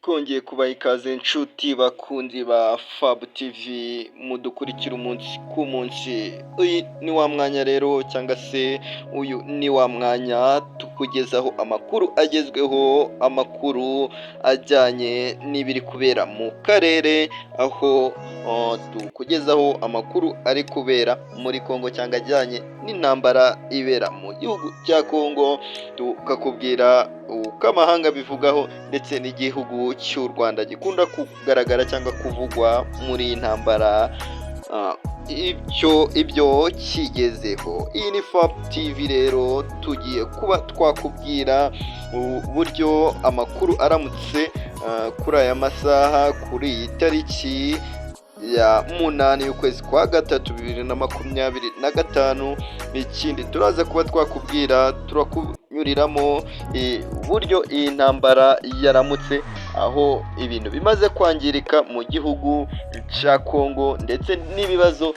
twongeye kubaha ikaze inshuti bakunzi ba Fab TV mudukurikira umunsi ku munsi. Uyu ni wa mwanya rero cyangwa se uyu ni wa mwanya tukugezaho amakuru agezweho, amakuru ajyanye n'ibiri kubera mu karere, aho tukugezaho amakuru ari kubera muri Kongo cyangwa ajyanye n'intambara ibera mu gihugu cya Kongo, tukakubwira uko amahanga bivugaho ndetse n'igihugu cy'u Rwanda gikunda kugaragara cyangwa kuvugwa muri iyi ntambara, ibyo kigezeho. Iyi ni Fab TV rero, tugiye kuba twakubwira uburyo amakuru aramutse kuri aya masaha, kuri iyi tariki ya 8 y'ukwezi kwa gatatu 2025. Ikindi turaza kuba twakubwira, turakunyuriramo uburyo iyi ntambara yaramutse, aho ibintu bimaze kwangirika mu gihugu cya Kongo ndetse n'ibibazo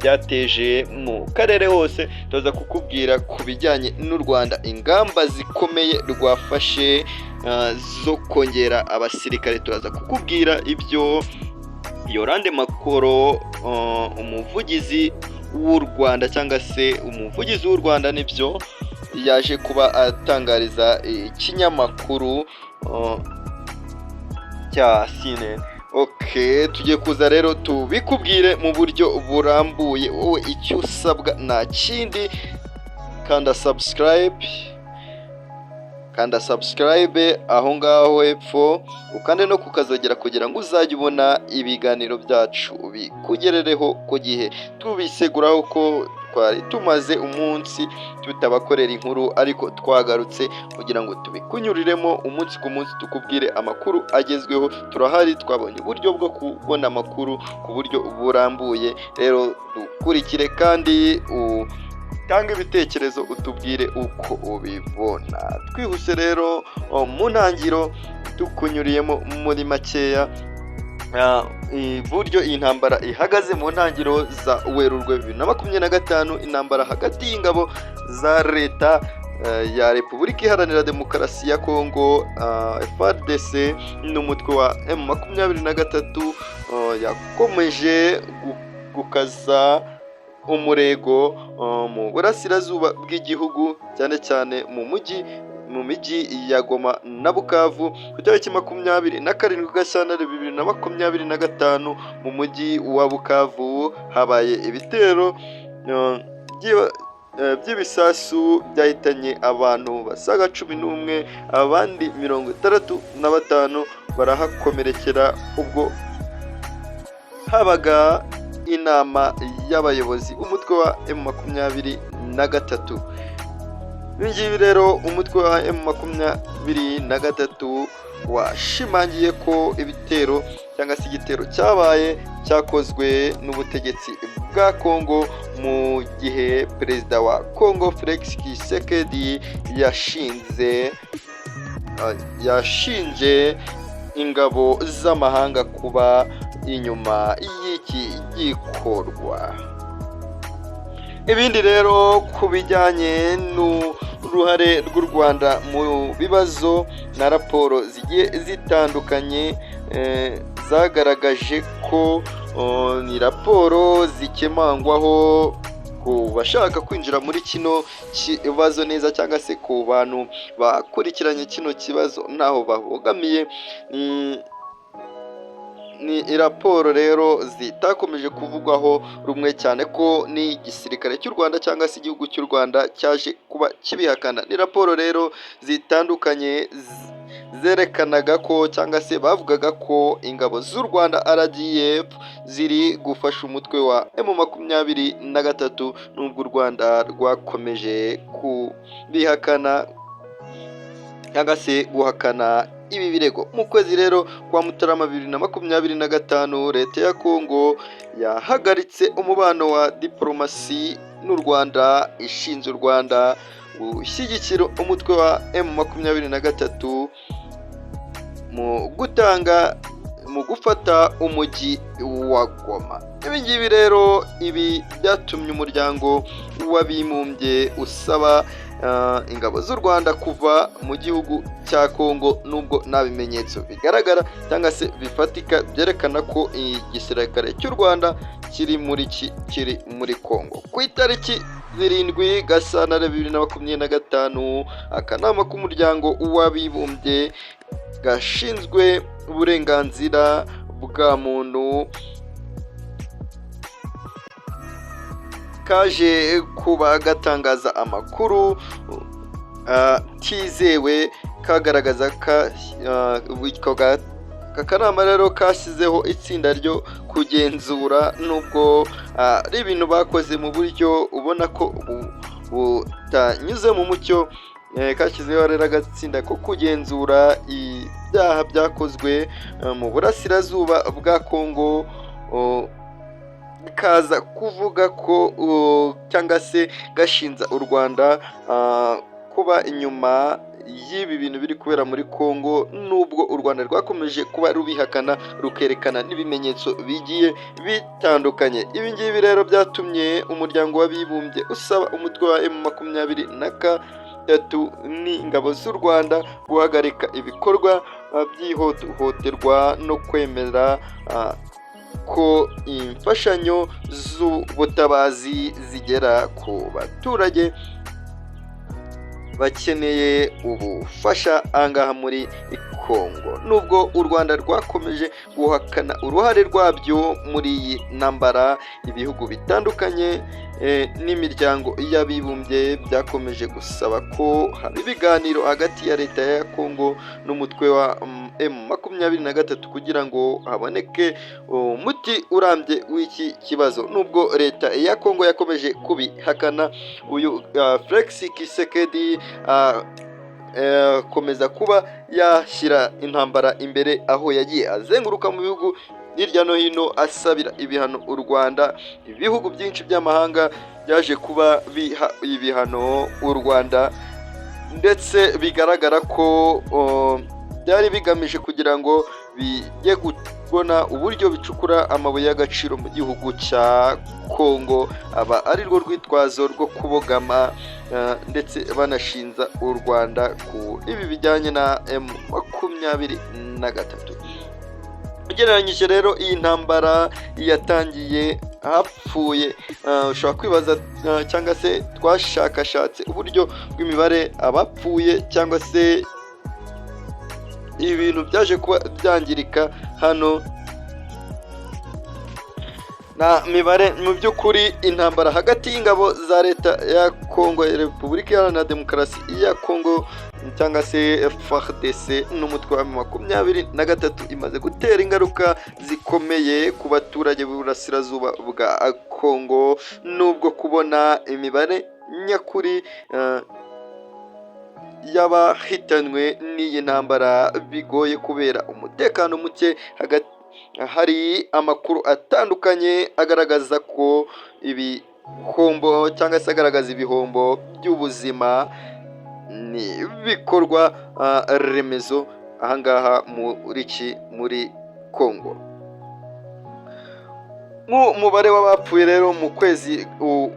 byateje mu karere hose. Turaza kukubwira ku bijyanye n'u Rwanda, ingamba zikomeye rwafashe zo kongera abasirikare. Turaza kukubwira ibyo Yorande Makoro, umuvugizi w'u Rwanda cyangwa se umuvugizi w'u Rwanda, nibyo yaje kuba atangariza ikinyamakuru cya CNN. Tugiye kuza rero tubikubwire mu buryo burambuye. Wowe icyo usabwa nta kindi, kanda subscribe aho ngaho hepfo, ukande no kukazogera kugira ngo uzajye ubona ibiganiro byacu bikugerereho ku gihe. Tubiseguraho ko twari tumaze umunsi tutabakorera inkuru, ariko twagarutse kugira ngo tubikunyuriremo umunsi ku munsi, tukubwire amakuru agezweho. Turahari, twabonye uburyo bwo kubona amakuru ku buryo burambuye. Rero dukurikire kandi tanga ibitekerezo, utubwire uko ubibona. Twihuse rero, mu ntangiro tukunyuriyemo muri makeya buryo iyi ntambara ihagaze mu ntangiro za Werurwe 2025. Intambara hagati y'ingabo za leta ya Repubulika Iharanira Demokarasi ya Kongo FARDC n'umutwe wa M23 yakomeje gukaza umurego mu burasirazuba bw'igihugu, cyane cyane mu mijyi ya Goma na Bukavu. Ku itariki 27 Gashyantare 2025 mu mujyi wa Bukavu habaye ibitero by'ibisasu byahitanye abantu basaga 11, abandi 65 barahakomerekera ubwo habaga inama y'abayobozi umutwe wa M23. Ibingibi rero umutwe wa M23 washimangiye ko ibitero cyangwa se igitero cyakozwe n'ubutegetsi bwa Kongo, mu gihe perezida wa Kongo Felix Tshisekedi yashinje ingabo z'amahanga kuba inyuma y'iki gikorwa. Ibindi rero ku bijyanye n'uruhare rw'u Rwanda mu bibazo na raporo zigiye zitandukanye zagaragaje ko ni raporo zikemangwaho ku bashaka kwinjira muri kino kibazo neza, cyangwa se ku bantu bakurikiranye kino kibazo ntaho babogamiye. Ni raporo rero zitakomeje kuvugwaho rumwe, cyane ko ni igisirikare cy'u Rwanda cyangwa se igihugu cy'u Rwanda cyaje kuba kibihakana. Ni raporo rero zitandukanye zerekanaga ko, cyangwa se bavugaga ko ingabo z'u Rwanda RDF ziri gufasha umutwe wa M23, n'ubwo u Rwanda rwakomeje kubihakana cyangwa se guhakana ibi birego. Mu kwezi rero kwa Mutarama 2025, leta ya Kongo yahagaritse umubano wa diplomasi n'u Rwanda, ishinze u Rwanda gushyigikira umutwe wa M23 mu gufata umujyi wa Goma. Ibi rero byatumye umuryango w'abibumbye usaba ingabo z'u Rwanda kuva mu gihugu cya Kongo, nubwo nta bimenyetso bigaragara cyangwa se bifatika byerekana ko igisirikare cy'u Rwanda kiri muri Kongo. Ku itariki 7 Gashyantare 2025, akanama k'umuryango w'abibumbye gashinzwe uburenganzira bwa muntu kaje kuba gatangaza amakuru tizewe kagaragaza akanama rero kashyizeho itsinda ryo kugenzura, nubwo ari ibintu bakoze mu buryo ubona ko butanyuze mu mucyo. Kashyizeho rero agatsinda ko kugenzura ibyaha byakozwe mu burasirazuba bwa Kongo, kaza kuvuga ko cyangwa se gashinja u Rwanda kuba inyuma y'ibi bintu biri kubera muri Kongo, nubwo u Rwanda rwakomeje kuba rubihakana rukerekana n'ibimenyetso bigiye bitandukanye. Ibi ngibi rero byatumye umuryango w'abibumbye usaba umutwe wa M23 n'ingabo z'u Rwanda guhagarika ibikorwa by'ihohoterwa no kwemera ko imfashanyo z'ubutabazi zigera ku baturage bakeneye ubufasha ahangaha muri Kongo. Nubwo u Rwanda rwakomeje guhakana uruhare rwabyo muri iyi ntambara, ibihugu bitandukanye n'imiryango y'abibumbye byakomeje gusaba ko haba ibiganiro hagati ya leta ya Kongo n'umutwe wa M23 kugira ngo haboneke umuti urambye w'iki kibazo. Nubwo leta ya Kongo yakomeje kubihakana, uyu Felix Tshisekedi komeza kuba yashyira intambara imbere, aho yagiye azenguruka mu bihugu hirya no hino asabira ibihano u Rwanda. Ibihugu byinshi by'amahanga byaje kuba biha ibihano u Rwanda, ndetse bigaragara ko byari bigamije kugira ngo bijye kubona uburyo bicukura amabuye y'agaciro mu gihugu cya Kongo, aba ari rwo rwitwazo rwo kubogama ndetse banashinja u Rwanda ku ibi bijyanye na M23. Ugereranyije rero iyi ntambara yatangiye hapfuye, ushobora kwibaza cyangwa se twashakashatse uburyo bw'imibare abapfuye cyangwa se ibintu byaje kuba byangirika hano. Na mibare mu by'ukuri intambara hagati y'ingabo za leta ya Kongo, Repubulika Iharanira Demokarasi ya Kongo cyangwa se FARDC n'umutwe wa M23 imaze gutera ingaruka zikomeye ku baturage b'uburasirazuba bwa Kongo, nubwo kubona imibare nyakuri y'abahitanwe n'iyi ntambara bigoye kubera umutekano muke. Hari amakuru atandukanye agaragaza ko ibihombo cyangwa se agaragaza ibihombo by'ubuzima n'ibikorwa remezo ahangaha muri Kongo. Umubare w'abapfuye rero mu kwezi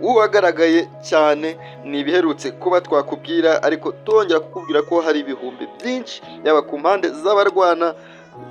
uwagaragaye cyane ni ibiherutse kuba twakubwira, ariko tongera kukubwira ko hari ibihumbi byinshi yaba ku mpande z'abarwana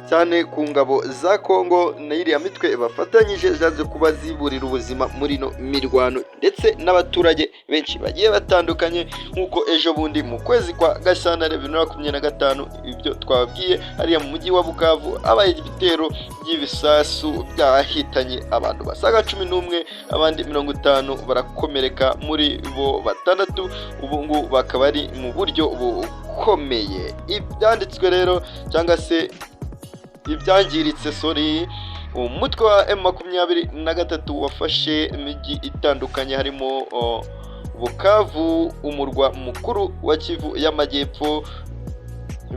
cyane ku ngabo za Kongo n'iriya mitwe bafatanyije zaje kuba ziburira ubuzima muri no mirwano, ndetse n'abaturage benshi bagiye batandukanye, nk'uko ejo bundi mu kwezi kwa Gashyantare 2025 ibyo twababwiye hariya mu mujyi wa Bukavu abaye ibitero by'ibisasu byahitanye abantu basaga 11, abandi 50 barakomereka, muri bo 6 ubu ngubu bakaba ari mu buryo bukomeye. Ibyanditswe rero cyangwa se ibyangiritse umutwe wa M23 wafashe imijyi itandukanye harimo Bukavu, umurwa mukuru wa Kivu y'Amajyepfo,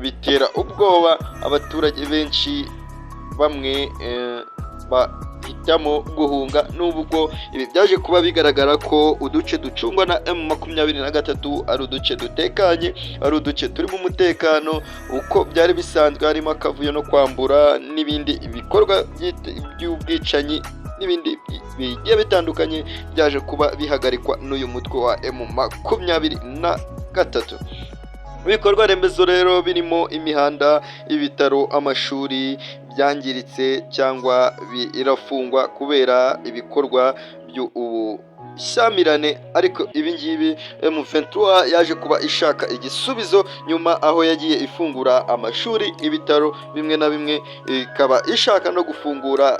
bitera ubwoba abaturage benshi, bamwe bahitamo guhunga, nubwo ibi byaje kuba bigaragara ko uduce ducungwa na M23 ari uduce dutekanye, ari uduce turimo umutekano uko byari bisanzwe, harimo akavuyo no kwambura n'ibindi bikorwa by'ubwicanyi n'ibindi bigiye bitandukanye byaje kuba bihagarikwa n'uyu mutwe wa M23. gatatu. Ibikorwa remezo rero birimo imihanda, ibitaro, amashuri byangiritse cyangwa birafungwa kubera ibikorwa by'ubushyamirane, ariko ibi ngibi M23 yaje kuba ishaka igisubizo nyuma aho yagiye ifungura amashuri, ibitaro bimwe na bimwe, ikaba ishaka no gufungura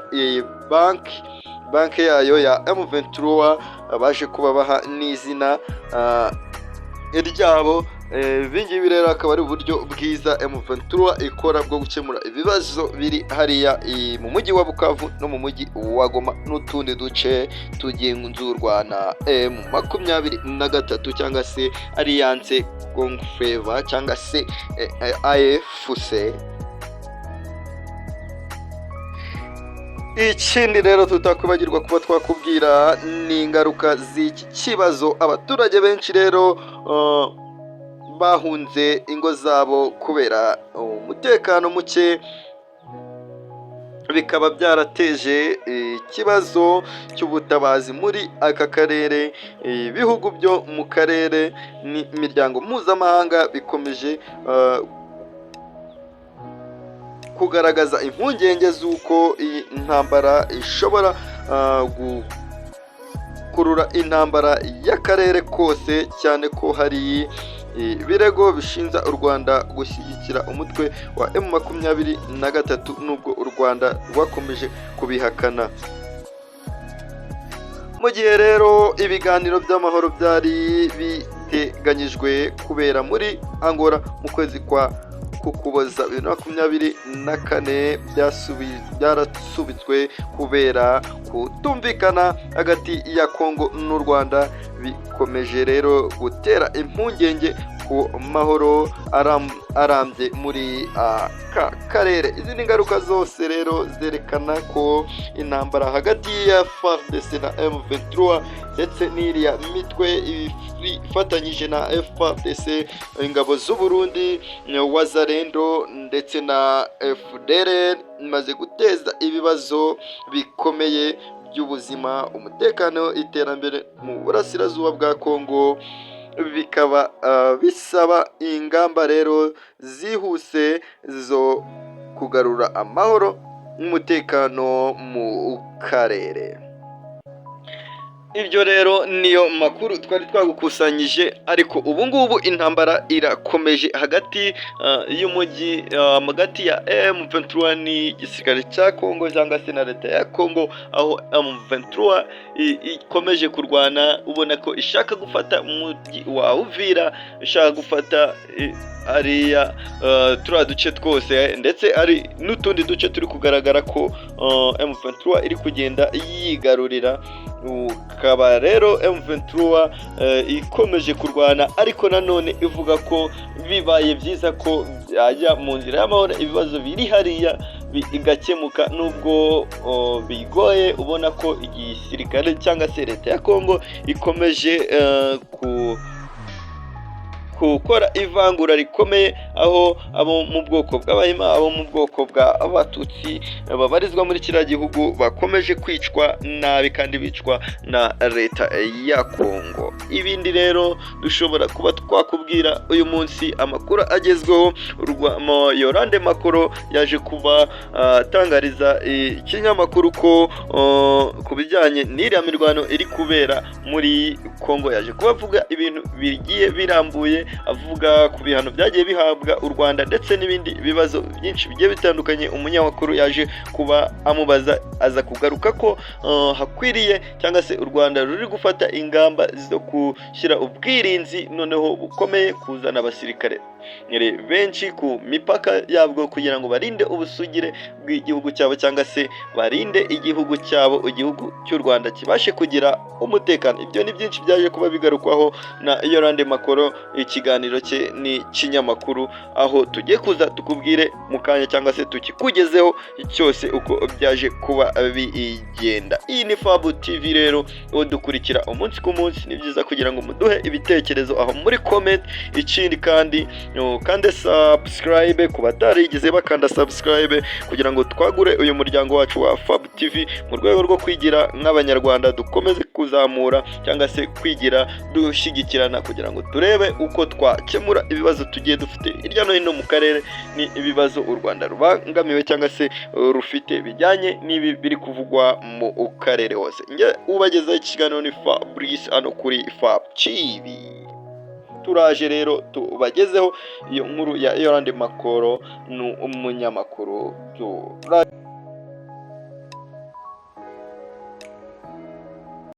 banki yayo ya M23 baje kuba baha n'izina ryabo. Ibingibi rero akaba ari uburyo bwiza M23 ikora bwo gukemura ibibazo biri hariya mu mujyi wa Bukavu no mu mujyi wa Goma n'utundi duce tugenzurwa na M23 cyangwa se Alliance Congo Fleva cyangwa se AFC. Ikindi rero tutakwibagirwa kuba twakubwira ni ingaruka z'iki kibazo. Abaturage benshi rero bahunze ingo zabo kubera umutekano muke, bikaba byarateje ikibazo cy'ubutabazi muri aka karere. Ibihugu byo mu karere n'imiryango mpuzamahanga bikomeje kugaragaza impungenge z'uko iyi ntambara ishobora gukurura intambara y'akarere kose, cyane ko hari ibirego bishinja u Rwanda gushyigikira umutwe wa M23 nubwo u Rwanda rwakomeje kubihakana. Mu gihe rero ibiganiro by'amahoro byari biteganyijwe kubera muri Angola mu kwezi kwa Ukuboza 2024 byarasubitswe kubera kutumvikana hagati ya Kongo n'u Rwanda, bikomeje rero gutera impungenge ku mahoro arambye muri aka karere. Izi ngaruka zose rero zerekana ko intambara hagati ya FARDC na M23 ndetse n'iriya mitwe ifatanyije na FARDC, ingabo z'u Burundi, Wazalendo ndetse na FDLR imaze guteza ibibazo bikomeye by'ubuzima, umutekano, iterambere mu burasirazuba bwa Kongo. Bikaba bisaba ingamba rero zihuse zo kugarura amahoro n'umutekano mu karere. Ibyo rero niyo makuru twari twagukusanyije, ariko ubu ngubu intambara irakomeje hagati y'umujyi hagati ya M23 n'igisirikare cya Kongo cyangwa se na leta ya Kongo, aho M23 ikomeje kurwana, ubona ko ishaka gufata umujyi wa Uvira, ishaka gufata ariya turiya duce twose, ndetse ari n'utundi duce turi kugaragara ko M23 iri kugenda yigarurira. Ukaba rero M23 ikomeje kurwana, ariko nanone ivuga ko bibaye byiza ko byajya mu nzira y'amahoro, ibibazo biri hariya bigakemuka, nubwo bigoye. Ubona ko igisirikare cyangwa se leta ya Kongo ikomeje gukora ivangura rikomeye, aho abo mu bwoko bw'Abahima, abo mu bwoko bw'Abatutsi babarizwa muri kiriya gihugu bakomeje kwicwa nabi kandi bicwa na leta ya Kongo. Ibindi rero dushobora kuba twakubwira uyu munsi, amakuru agezweho, Yolande Makoro yaje kuba atangariza ikinyamakuru ko ku bijyanye n'iriya mirwano iri kubera muri Kongo, yaje kuba avuga ibintu bigiye birambuye, avuga ku bihano byagiye bihabwa u Rwanda ndetse n'ibindi bibazo byinshi bigiye bitandukanye. Umunyamakuru yaje kuba amubaza, aza kugaruka ko hakwiriye cyangwa se u Rwanda ruri gufata ingamba zo gushyira ubwirinzi noneho bukomeye, kuzana abasirikare benshi ku mipaka yabwo kugira ngo barinde ubusugire bw'igihugu cyabo, cyangwa se barinde igihugu cyabo, igihugu cy'u Rwanda kibashe kugira umutekano. Ibyo ni byinshi byaje kuba bigarukwaho na Yolande Makoro. Ikiganiro cye ni kinyamakuru, aho tugiye kuza tukubwire mu kanya cyangwa se tukikugezeho cyose uko byaje kuba bigenda. Iyi ni Fabu TV rero, dukurikira umunsi ku munsi. Ni byiza kugira ngo muduhe ibitekerezo aho muri comment. Ikindi kandi kandi subscribe ku batarigeze bakanda subscribe kugira ngo twagure uyu muryango wacu wa Fab TV mu rwego rwo kwigira nk'abanyarwanda, dukomeze kuzamura cyangwa se kwigira dushyigikirana kugira ngo turebe uko twakemura ibibazo tugiye dufite hirya no hino mu karere. Ni ibibazo u Rwanda rubangamiwe cyangwa se rufite bijyanye n'ibi biri kuvugwa mu karere hose. Njye ubagezaho ikiganiro ni Fabrice hano kuri Fab TV. Turaje rero tubagezeho iyo nkuru ya Yolande Makoro, ni umunyamakuru.